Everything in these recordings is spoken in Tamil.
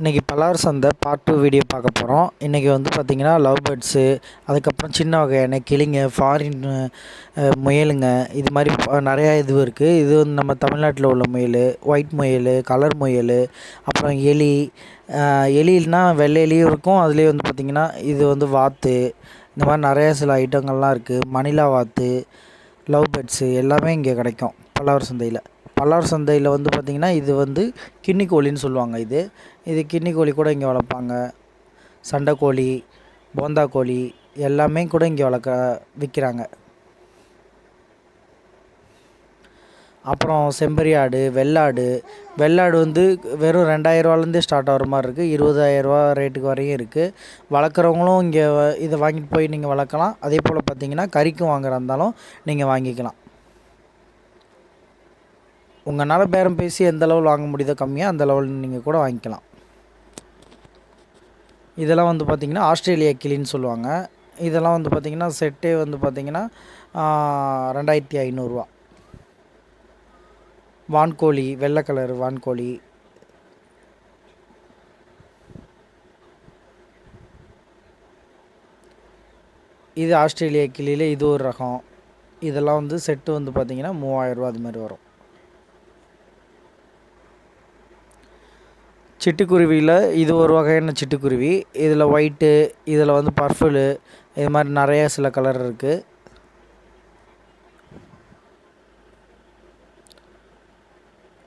இன்றைக்கி பலார் சந்தை பார்ட் 2 வீடியோ பார்க்க போகிறோம். இன்றைக்கி வந்து பார்த்திங்கன்னா லவ் பேர்ட்ஸு, அதுக்கப்புறம் சின்ன வகையான கிளிங்க, ஃபாரின் முயலுங்க, இது மாதிரி நிறையா இது இருக்குது. இது வந்து நம்ம தமிழ்நாட்டில் உள்ள முயல், ஒயிட் முயல், கலர் முயல், அப்புறம் எலி. எலினா வெள்ளை எலியும் இருக்கும். அதுலேயே வந்து பார்த்திங்கன்னா இது வந்து வாத்து, இந்த மாதிரி நிறையா சில ஐட்டங்கள்லாம் இருக்குது. மணிலா வாத்து, லவ் பேர்ட்ஸு எல்லாமே இங்கே கிடைக்கும் பல்லாவர் சந்தையில். பல்லாவர் சந்தையில் வந்து பார்த்திங்கன்னா இது வந்து கின்னி கோழின்னு சொல்லுவாங்க. இது கின்னி கோழி கூட இங்கே வளர்ப்பாங்க. சண்டைக்கோழி, போந்தா கோழி எல்லாமே கூட இங்கே விற்கிறாங்க. அப்புறம் செம்பரி ஆடு, வெள்ளாடு வந்து வெறும் 2000ரூவாலேருந்தே ஸ்டார்ட் ஆகிற மாதிரி இருக்குது. 20,000 ரேட்டுக்கு வரையும் இருக்குது. வளர்க்குறவங்களும் இங்கே இதை வாங்கிட்டு போய் நீங்கள் வளர்க்கலாம். அதே போல் பார்த்திங்கன்னா கறிக்கும் வாங்குறா இருந்தாலும் நீங்கள் வாங்கிக்கலாம். உங்களால் பேரம் பேசி எந்த லெவல் வாங்க முடியுதோ கம்மியாக அந்த லெவல் நீங்கள் கூட வாங்கிக்கலாம். இதெல்லாம் வந்து பார்த்திங்கன்னா ஆஸ்திரேலியா கிளின்னு சொல்லுவாங்க. இதெல்லாம் வந்து பார்த்திங்கன்னா செட்டே வந்து பார்த்திங்கன்னா 2500 வான்கோழி, வெள்ளை கலர் வான்கோழி. இது ஆஸ்திரேலியா கிளியில் இது ஒரு ரகம். இதெல்லாம் வந்து செட்டு வந்து பார்த்திங்கன்னா 3000 அது மாதிரி வரும். சிட்டுக்குருவியில் இது ஒரு வகையான சிட்டுக்குருவி. இதில் ஒயிட்டு, இதில் வந்து பர்பிளு, இது மாதிரி நிறையா சில கலர் இருக்குது.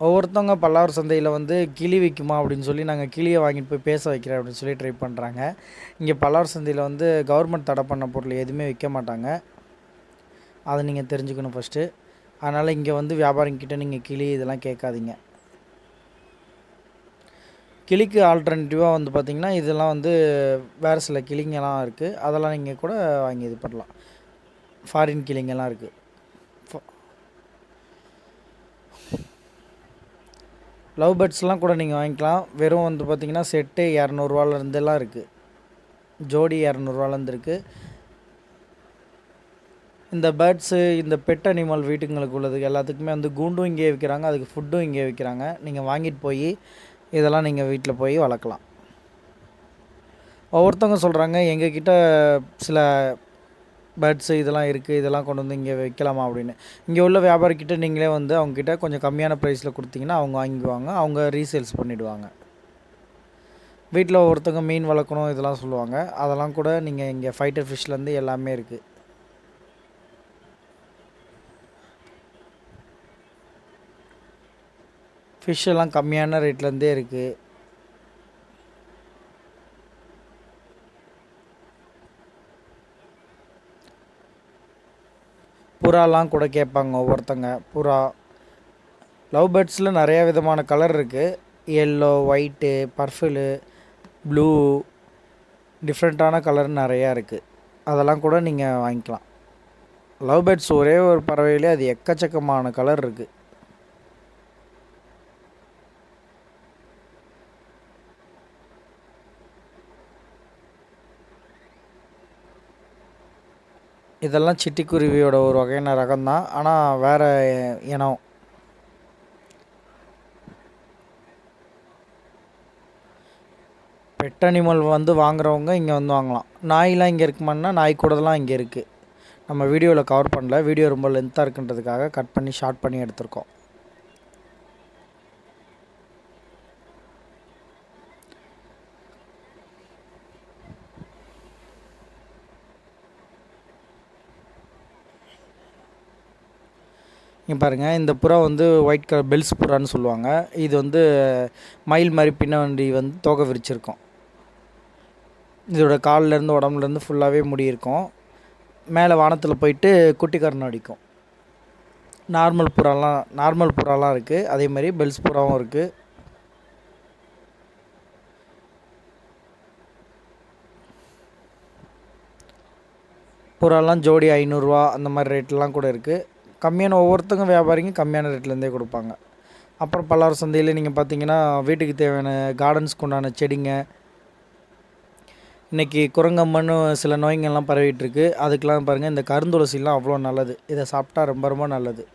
ஒவ்வொருத்தவங்க பல்லாவர் சந்தையில் வந்து கிளி விற்குமா அப்படின்னு சொல்லி நாங்கள் கிளியை வாங்கிட்டு போய் பேச வைக்கிறேன் அப்படின்னு சொல்லி ட்ரை பண்ணுறாங்க. இங்கே பல்லாவர் சந்தையில் வந்து கவர்மெண்ட் தடை பண்ண பொருள் எதுவுமே விற்க மாட்டாங்க. அதை நீங்கள் தெரிஞ்சுக்கணும் ஃபஸ்ட்டு. அதனால் இங்கே வந்து வியாபாரிங்கிட்ட நீங்கள் கிளி இதெல்லாம் கேட்காதீங்க. கிளிக்கு ஆல்டர்னேட்டிவாக வந்து பார்த்திங்கன்னா இதெல்லாம் வந்து வேறு சில கிளிங்கெல்லாம் இருக்குது. அதெல்லாம் நீங்கள் கூட வாங்கி இது பண்ணலாம். ஃபாரின் கிளிங்கெல்லாம் இருக்குது. லவ் பேர்ட்ஸ்லாம் கூட நீங்கள் வாங்கிக்கலாம். வெறும் வந்து பார்த்திங்கன்னா செட்டு 200ரூவாலேருந்துலாம் இருக்குது. ஜோடி 200ரூவாலேருந்து இருக்குது. இந்த பேர்ட்ஸு, இந்த பெட் அனிமல் வீட்டுங்களுக்கு உள்ளது எல்லாத்துக்குமே வந்து கூண்டும் இங்கே விற்கிறாங்க. அதுக்கு ஃபுட்டும் இங்கே விற்கிறாங்க. நீங்கள் வாங்கிட்டு போய் இதெல்லாம் நீங்கள் வீட்டில் போய் வளர்க்கலாம். ஒவ்வொருத்தவங்க சொல்கிறாங்க எங்ககிட்ட சில பேர்ட்ஸு இதெல்லாம் இருக்குது, இதெல்லாம் கொண்டு வந்து இங்கே வைக்கலாமா அப்படின்னு. இங்கே உள்ள வியாபாரிக்கிட்ட நீங்களே வந்து அவங்கக்கிட்ட கொஞ்சம் கம்மியான ப்ரைஸில் கொடுத்தீங்கன்னா அவங்க வாங்கிக்குவாங்க. அவங்க ரீசேல்ஸ் பண்ணிவிடுவாங்க. வீட்டில் ஒவ்வொருத்தவங்க மீன் வளர்க்கணும் இதெல்லாம் சொல்லுவாங்க. அதெல்லாம் கூட நீங்கள் இங்கே ஃபைட்டர் ஃபிஷ்லேருந்து எல்லாமே இருக்குது. ஃபிஷ் எல்லாம் கம்மியான ரேட்லேருந்தே இருக்குது. புறாலாம் கூட கேட்பாங்க ஒவ்வொருத்தங்க. புறா, லவ் பேர்ட்ஸில் நிறையா விதமான கலர் இருக்குது. எல்லோ, ஒயிட்டு, பர்பிளு, ப்ளூ, டிஃப்ரெண்ட்டான கலர் நிறையா இருக்குது. அதெல்லாம் கூட நீங்கள் வாங்கிக்கலாம். லவ் பேர்ட்ஸ் ஒரே ஒரு பறவையிலே அது எக்கச்சக்கமான கலர் இருக்குது. இதெல்லாம் சிட்டுக்குருவியோட ஒரு வகையான ரகம் தான். ஆனால் வேறு இனம். பெட் அனிமல் வந்து வாங்குறவங்க இங்கே வந்து வாங்கலாம். நாயெலாம் இங்கே இருக்குமான்னா நாய் கூடலாம் இங்கே இருக்குது. நம்ம வீடியோவில் கவர் பண்ணல. வீடியோ ரொம்ப லென்த்தாக இருக்குன்றதுக்காக கட் பண்ணி ஷார்ட் பண்ணி எடுத்திருக்கோம். இங்கே பாருங்கள், இந்த புறா வந்து ஒயிட் கலர் பெல்ஸ் புறான்னு சொல்லுவாங்க. இது வந்து மயில் மாதிரி பின்னாடி வந்து தோகை விரிச்சிருக்கும். இதோட கால்லேருந்து உடம்புலேருந்து ஃபுல்லாகவே முடி இருக்கும். மேலே வானத்தில் போயிட்டு குட்டி கரணம் அடிக்கும். நார்மல் புறாலாம் இருக்குது. அதே மாதிரி பெல்ஸ் புறாவும் இருக்குது. புறாலாம் ஜோடி 500 அந்த மாதிரி ரேட்லாம் கூட இருக்குது. கம்மியான ஒவ்வொருத்தங்க வியாபாரிங்க கம்மியான ரேட்லேருந்தே கொடுப்பாங்க. அப்புறம் பல்லாவர் சந்தையில் நீங்கள் பார்த்தீங்கன்னா வீட்டுக்கு தேவையான கார்டன்ஸ்க்கு உண்டான செடிங்க. இன்றைக்கி குரங்கம்மன்னு சில நோய்கள்லாம் பரவிட்டுருக்கு. அதுக்கெலாம் பாருங்கள், இந்த கருந்துளசிலாம் அவ்வளோ நல்லது. இதை சாப்பிட்டா ரொம்ப ரொம்ப நல்லது.